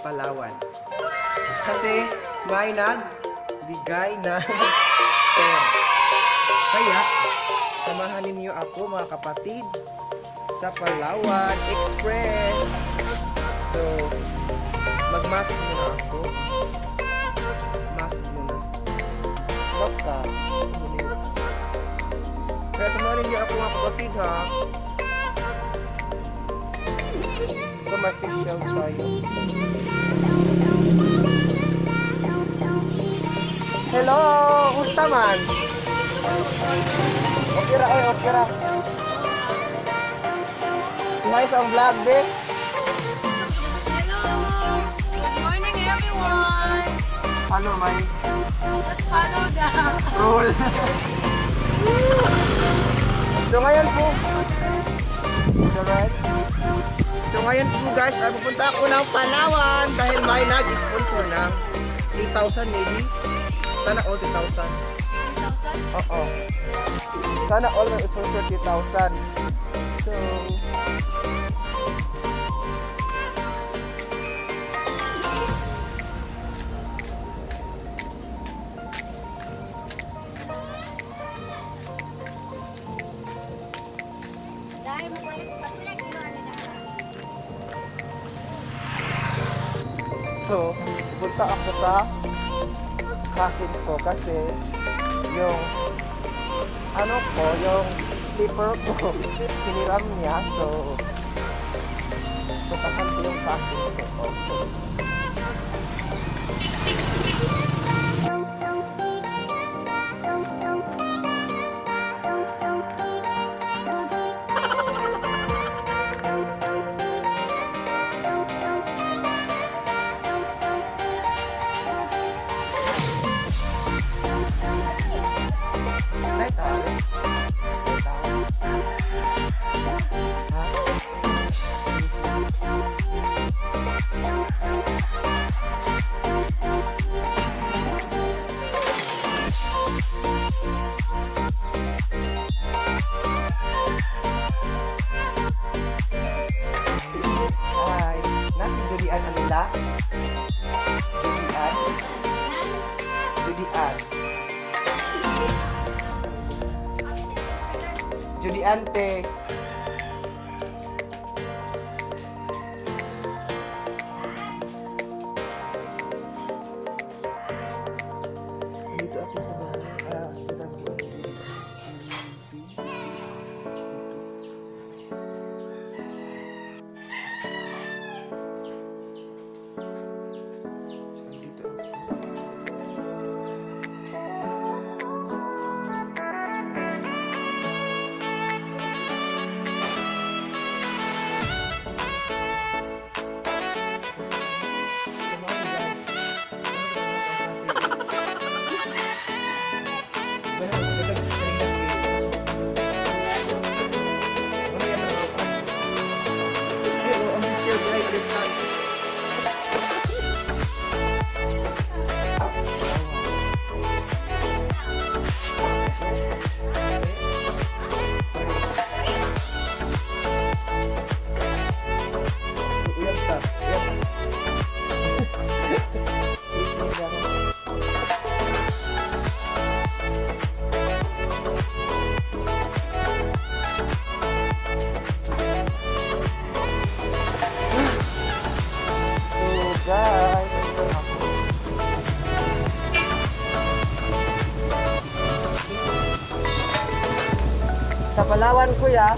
Palawan. Kasi may nagbigay ng pera. Kaya, samahan ninyo ako mga kapatid sa Palawan Express. So, mag-mask muna ako. Mask muna. Baka. Kaya samahan ninyo ako mga kapatid ha. Ito may facial tayo. Hello! Kumusta man? Okay ra, okay ra. Hi sa vlog, be. Hello! Good morning, everyone! Ano, may Just follow the... roll. So ngayon po, alright. So ngayon po guys, ay pupunta ako ng Palawan dahil may nag-sponsor ng 3,000 maybe. Sana all 3,000. 3,000? Oo. Sana all nag-sponsor 3,000. So, Dahil mapalit pa sila, ginawa nila. So, punta ako sa cousin ko kasi yung ano ko, yung slipper ko, hiniram niya. So, puntahan ko yung cousin ko. Okay. Ay, tao. Ay, tao. Ha? Hi. Nasi Julian ano nila? Julian? Julian. Juliante. Dito ako sa bahay. Kita ko. Dito ako. Guys, ito na ako. Sa Palawan, kuya,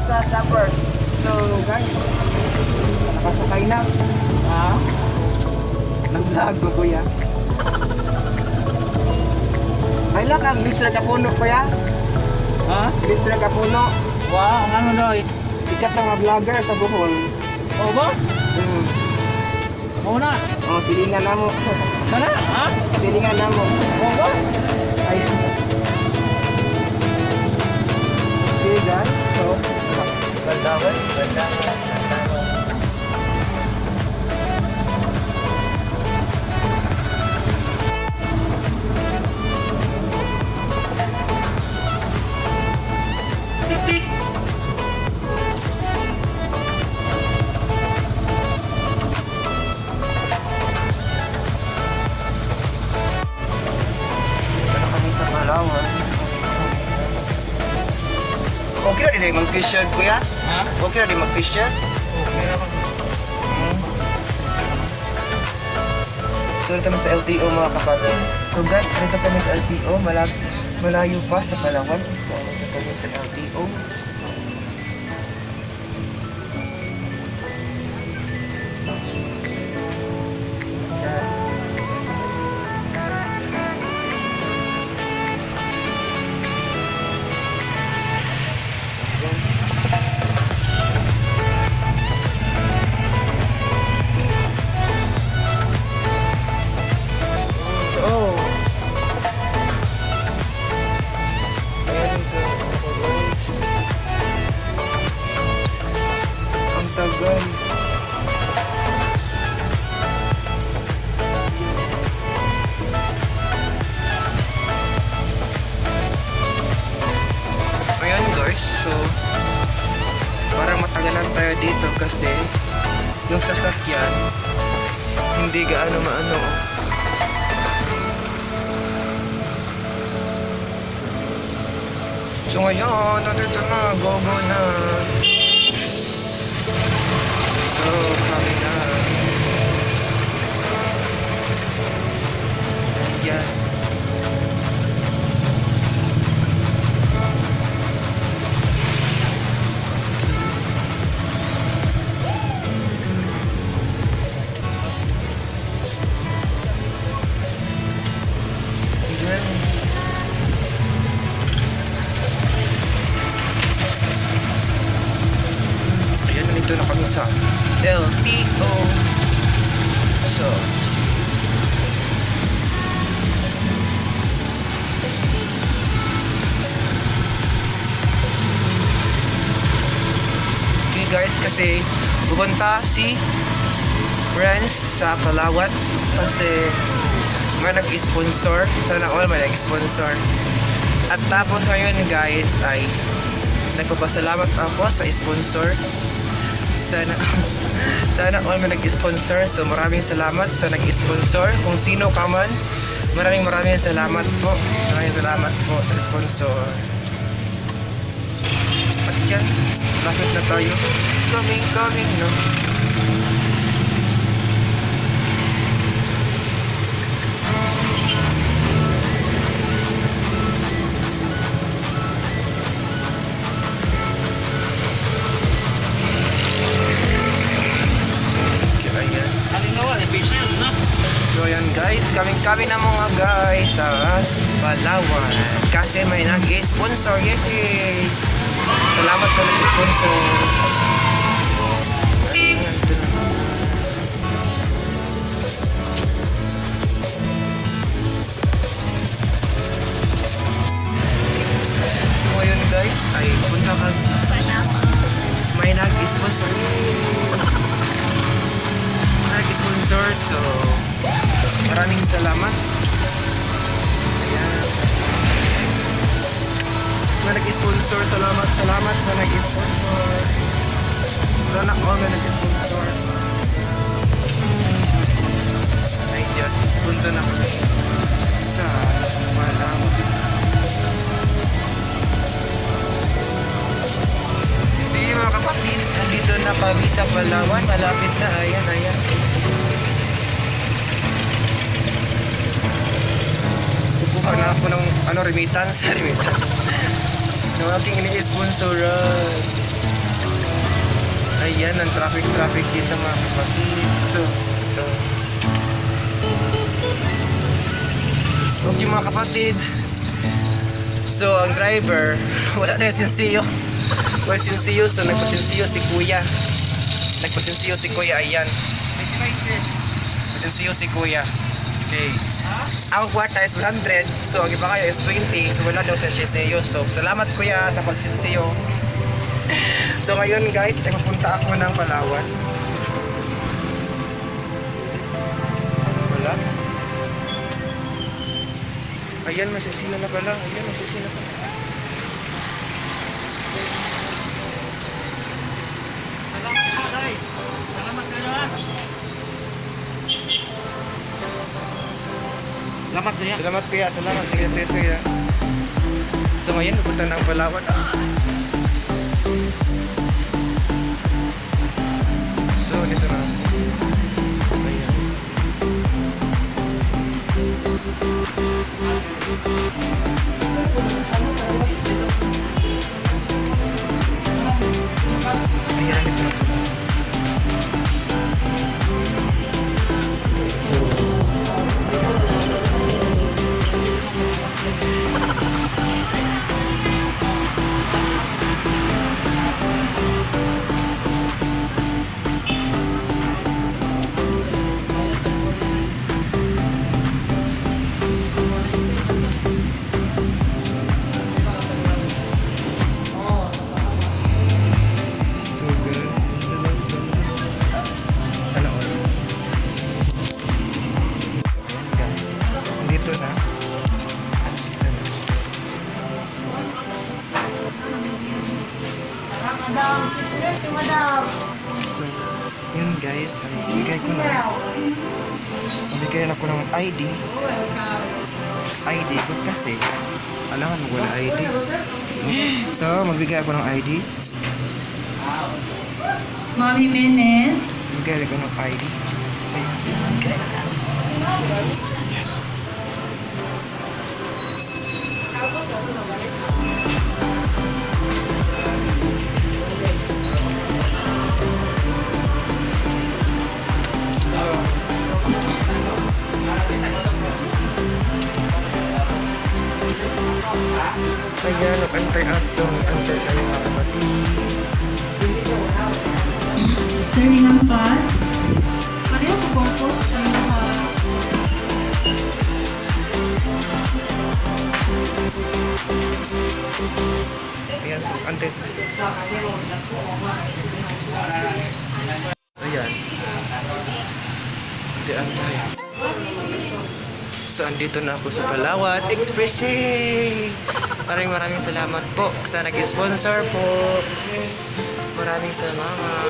sa shoppers. So, guys, nakasakay na. Ha? Nag-vlog ko, kuya. Ay lang ang Mr. Kapuno, kuya. Ha? Mr. Kapuno. Wow, ang ano daw eh. Sikat na mga vlogger sa Bohol. Oo ba? Hmm. Muna. Oh, silingan na mo. Mana? Ha? Silingan na mo. Oo ba? Ay. Okay, guys. So, Bandawan. Bandawan. mag-fish yun, kuya? Ha? Okay na di mag-fish yun? Okay naman. So, dito kami sa LTO mga kapatid. So guys, dito kami sa LTO. Malayo pa sa Palawan. So, dito kami sa LTO. Yan. Oh. Ayan ito. Ang tagal. Ayan guys, so parang matagalan tayo dito kasi yung sasakyan hindi gaano maano. So ngayon, nandito na, go-go na. So, kami na. Ayan. Ayan. Ayan, nandito na kami sa LTO. So, okay guys, kasi pupunta si friends sa Palawan kasi may nag-sponsor. Sana all may nag-sponsor. At tapos ngayon guys ay nagpapasalamat ako sa sponsor. Sana all may nag-sponsor. So maraming salamat sa nag-sponsor. Kung sino ka man, maraming salamat po. Maraming salamat po sa sponsor. At yan, lapit na tayo. Coming no. Ayan. Halinawa, efficient, no? So ayan guys, kami na mga guys sa Palawan kasi may nag-sponsor. Yay! Salamat sa nag-sponsor. Ayan, ito na. So ngayon guys ay punta ka. May nag-sponsor. Nag-sponsor, so maraming salamat. Ayan. May nag-sponsor, salamat sa nag-sponsor. Sana all may nag-sponsor. Ayan, punta na kami sa Palawan. Sige mga kapatid, nandito na kami sa Palawan. Malapit na, ayan. Kukuha na ako ng remittance ng aking ini-sponsoran. Ayan, ang traffic dito mga kapatid. So, ito. Okay mga kapatid. So, ang driver, wala na yung sinsiyo. Walang sinsiyo, so nagpasinsiyo si kuya. Ayan. Nagpasinsiyo si kuya. Okay. Ang kwarta is 100, so ang iba kayo is 20, so wala daw sa sinsiyo. So, salamat kuya sa pagsinsiyo. So ngayon guys, ay mapunta ako ng Palawan. Wala. Ayan, masisino na pala. Salamat kayo, ha? Salamat din, ha? Salamat kuya, salamat kuya. So ngayon, pupunta na ang Palawan. So, yun guys, ay bigay ko na. Bigay na ko ng ID. ID ko kasi, alangan mo wala ID. So, magbigay ako ng ID. Mommy Menes. Bigay ko ng ID. Kasi, bigay na. Ayan, nag-antay-atong, antay tayo mga kapatid. Turning ang pass. Pareho ko purpose ay Ayan, so, antay. Ayan. Antay-antay. So, andito na ako sa Palawan Expressway. Maraming salamat po sa nag-sponsor po. Maraming salamat.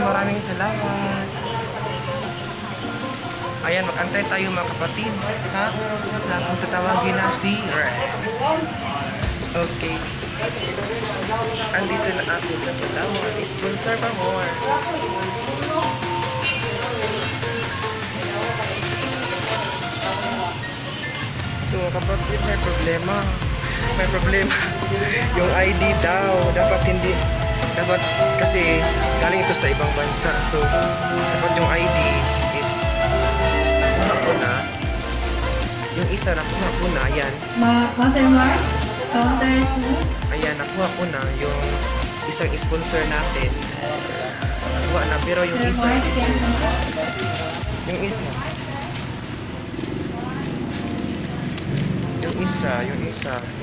Maraming salamat. Ayan, mag-antay tayo mga kapatid, ha? Sa kung tatawagin na si Rex. Okay. Andito na ako sa Palawan. Sponsor pa more. So, kapatid, may problema. May problema. Yung ID daw. Dapat kasi galing ito sa ibang bansa. So, dapat yung ID is nakuha ko na. Yung isa nakuha ko na. Ayan. Master Mark, counter 2. Ayan, nakuha ko na yung isang sponsor natin. Nakuha na. Pero yung isa,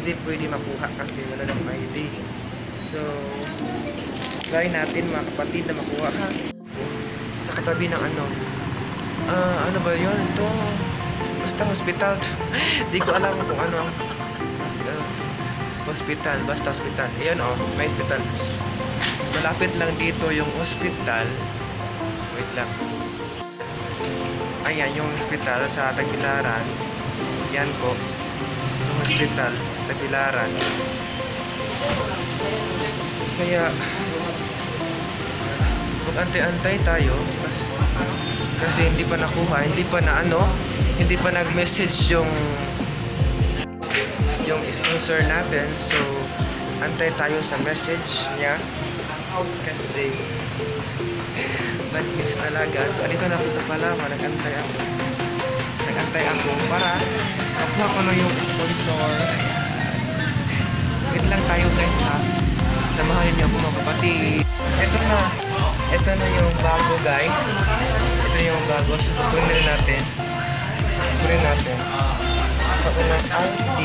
hindi pwede makuha kasi wala ng ID. So, try natin mga kapatid na makuha ha. Sa katabi ng ano ba yun? Ito, basta hospital. Di ko alam kung ano ang hospital, basta hospital. Ayan may hospital. Malapit lang dito yung hospital. Wait lang. Ayan yung hospital sa Tagbilaran. Yan po. Yung hospital, Tagbilaran. Kaya mag-antay-antay tayo kasi hindi pa nakuha, hindi pa nag-message yung sponsor natin. So, antay tayo sa message niya kasi bad news talaga. So, dito na ako sa Palawan, nag-antay ako para makuha ko na yung sponsor. Wait lang tayo guys ha. Samahan niyo ako mga kapatid. Ito na yung bago guys. Ito yung bago. So, kunin natin. Sa unang ID.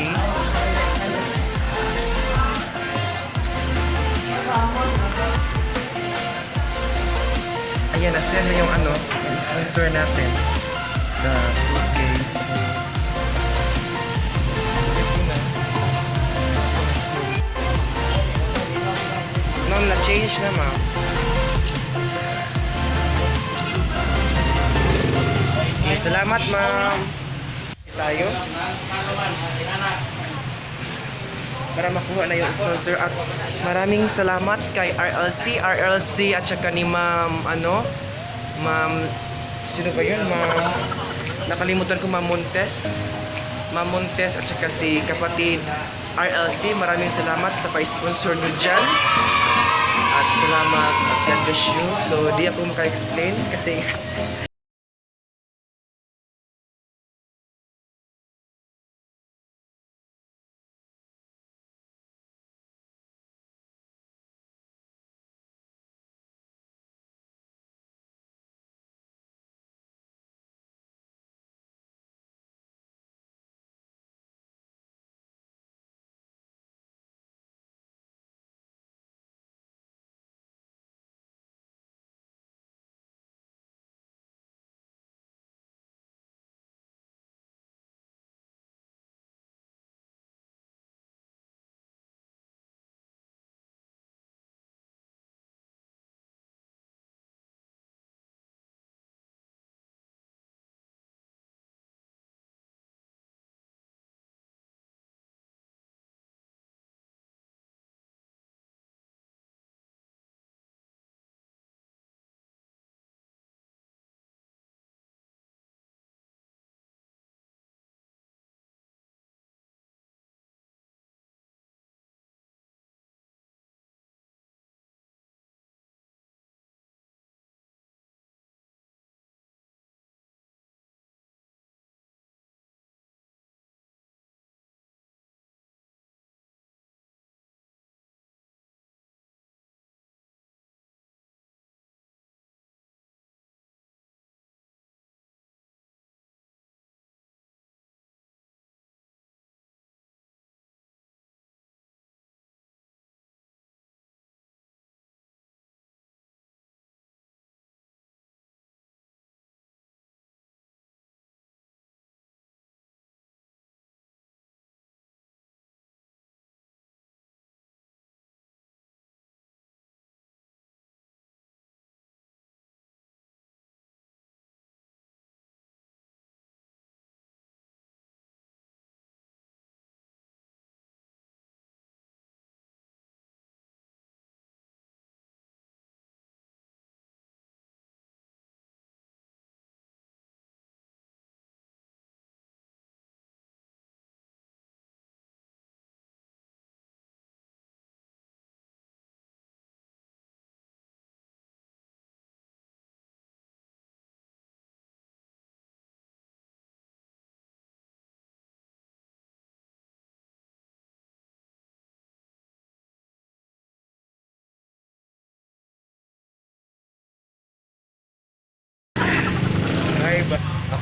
Ayan, na-send na yung yung sponsor natin sa UK. So, ma'am, na-change na ma'am. Okay, salamat ma'am. Tayo. Para makuha na yung sponsor at maraming salamat kay RLC at saka ni ma'am ma'am, sino ba yun? Ma'am, nakalimutan ko, Ma'am Montes at saka si kapatid RLC. Maraming salamat sa pa-sponsor nyo dyan. At salamat at God bless you. So, di ako maka-explain kasi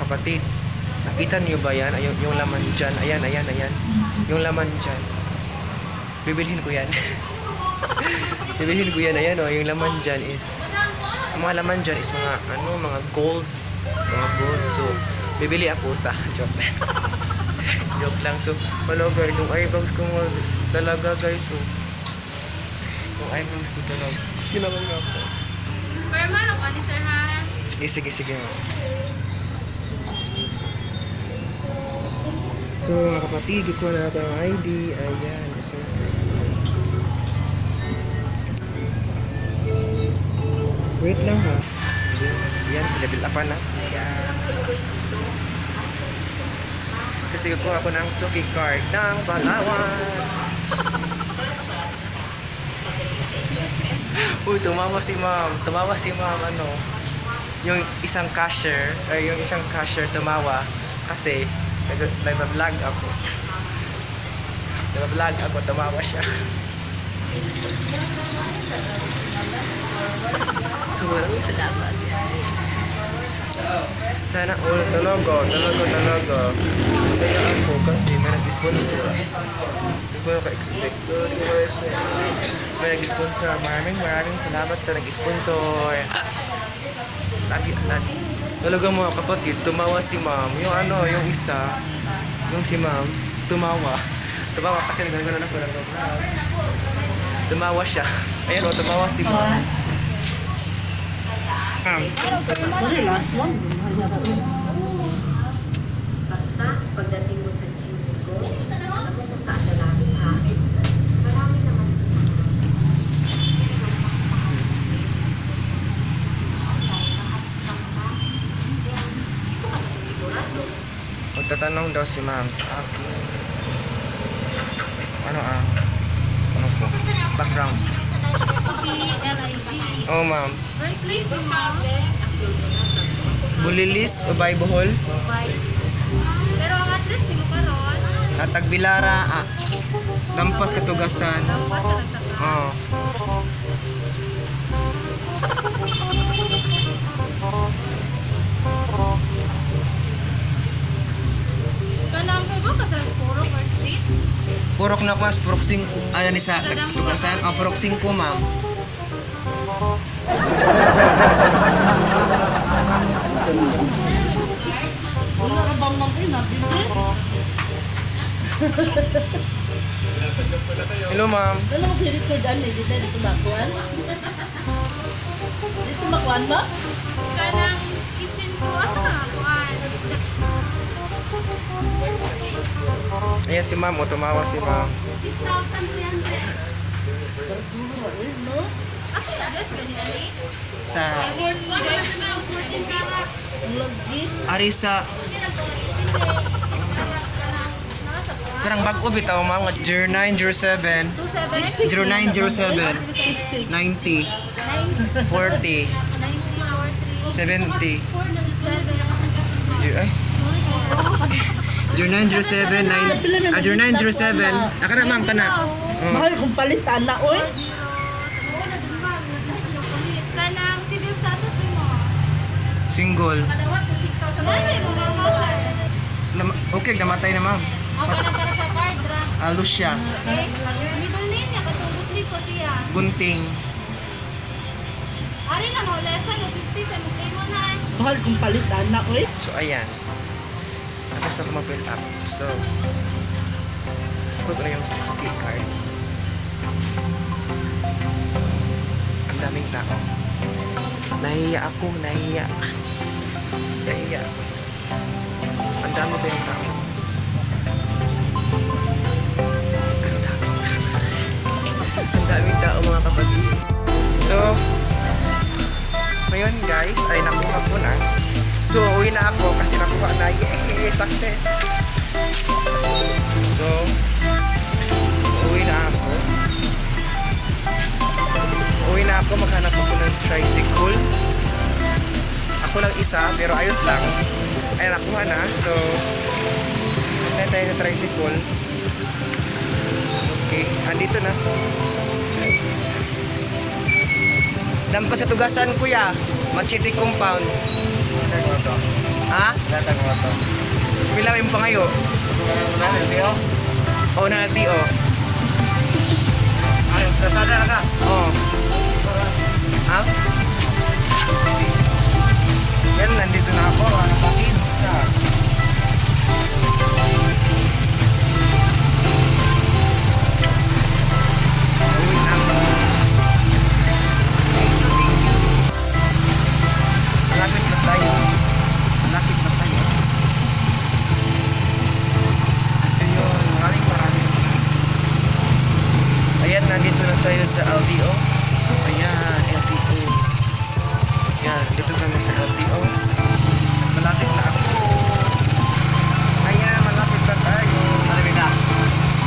kapatid, nakita niyo ba yan? Ayun, yung laman dyan. Ayan. Yung laman dyan. Bibilhin ko yan. Bibilhin ko yan. Ayan o, yung laman dyan is... Ang mga laman dyan is mga gold. Mga gold. So, bibili ako sa... Joke lang. Joke lang. So, malaga, yung eyebrows ko mo talaga guys. So, yung eyebrows ko talaga. Kinaman nga ako. Perma, ano pa ni Sir ha? Sige. So, mga kapatid, ko na ito ang ID. Ayan. Wait lang ha. Ayan, level up na. Ayan. Kasi kukuha ako ng Suki card ng Palawan. Uy, tumawa si ma'am. Ano. Yung isang cashier tumawa kasi nag-vlog ako. Tumawa siya. So, maraming salamat. Sana all talaga. Masaya ako kasi may nag-sponsor. Hindi ko naka-expect. May nag-sponsor. Maraming salamat sa nag-sponsor. Love you. Talaga mga kapatid, tumawa si ma'am. Yung isa, yung si ma'am, tumawa kasi nagano'n ako ng vlog. Tumawa siya. Ayan o, tumawa si ma'am. Basta, pagdating mo sa gym ko, ako kung saan lalaki ha. Marami naman ito ka sa sigurado. Magtatanong daw si ma'am sa akin. Ano po? Background. Oh ma'am. Birthplace ni Ma'am. Bulilis o Baybohol? Pero ang address ni mo karon, At Tagbilara. Dampas Katugasan. lampas ka nagtatapos. Oh. Kanang ko ba ka sa Puro or Street? Purok na mas, Purok 5. Ni sa Tagtugasan? Purok 5 ma'am. Hello ma'am. Ano mag-record ano? Dito makuan? Dito makuan ba? Kanang kitchen ko asa ka kuan. Ayan si ma'am, tumawa si ma'am. 6,300. Asa yung address ka nila ni? Sa 14 karat. Lagi. Arisa. Karang bago bitaw ma'am, 0907 0907 90 40 70 ay 0907 0907 aka na ma'am kana. Mahal kung palitan na, oy. Kanang civil status ni mo. Single. Kadawat ko 6,000. Ay, mo mama sir. Okay, namatay na ma'am. Ako na para sa card ra. Alos siya. Okay? Middle name niya katong ko siya. Gunting. Ari na mo lesson no 50 sa mukay mo na. Mahal kung palitan na, oy. So ayan. Tapos ako mag-build up. So kuha ko na yung Suki card. Ang daming tao. Nahiya ako. Ang dami ko yung tao. Ang daming tao mga kapatid. So, ngayon guys, ay nakuha ko na. So, uwi na ako kasi nakuha na. Yay! Success! So, uwi na ako. Maghanap ako ng tricycle. Ako lang isa, pero ayos lang. Ay, nakuha na. So, punta tayo ng tricycle. Okay, andito na. Lampas sa Tugasan, kuya. Machete compound. Ha? Datang mo to. Pila yung pangayo? Ano na, Tio? O na nati o. Ay, kasada na ka. Oh. Ha? Yan, nandito na ako. Ano pa sa gawin ang malapit na tayo. Malapit na tayo. Ayun, maraming ayan, nandito na tayo sa LTO. Ayan, LTO. Ayan, dito kami sa LTO. Malapit na ako. Ayan, malapit na tayo. Malapit na.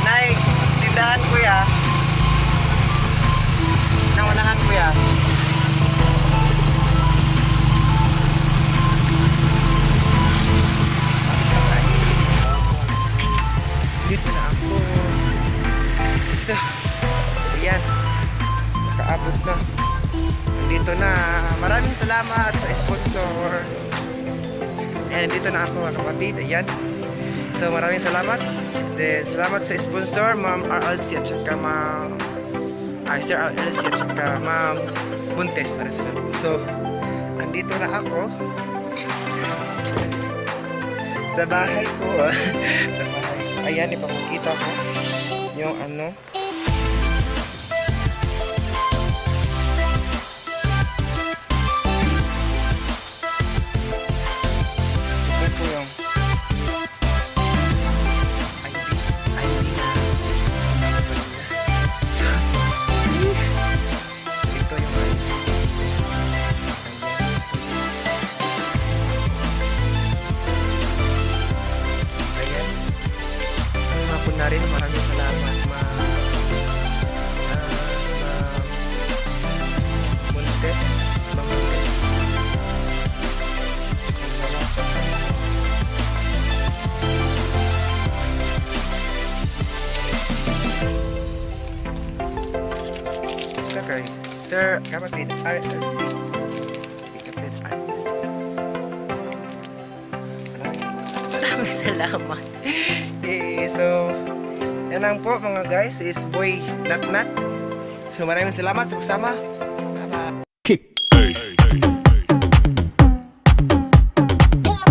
Nay, tindahan kuya. Nawalahan kuya. Dito na ako. So, ayan. Nakaabot na. Dito na. Maraming salamat sa sponsor. Ayan, dito na ako mga kapatid. Ayan. So, maraming salamat. Then, salamat sa sponsor, Ma'am RLC at saka Ma'am Sir RLC at saka Ma'am Buntes. So, andito na ako sa bahay ko. Sa bahay. Ayan, ipapakita ko yung ano. Ito po yung ID na. So, ito yung ID. Ayan. Ang hapon na rin, maraming salamat, Buntes. Salamat. Saka kay Sir Kapatid RLC. Kapatid RLC. Maraming salamat. So, yan lang po mga guys. Is Boy Natnat. So, maraming salamat sa pagsama. Bye-bye.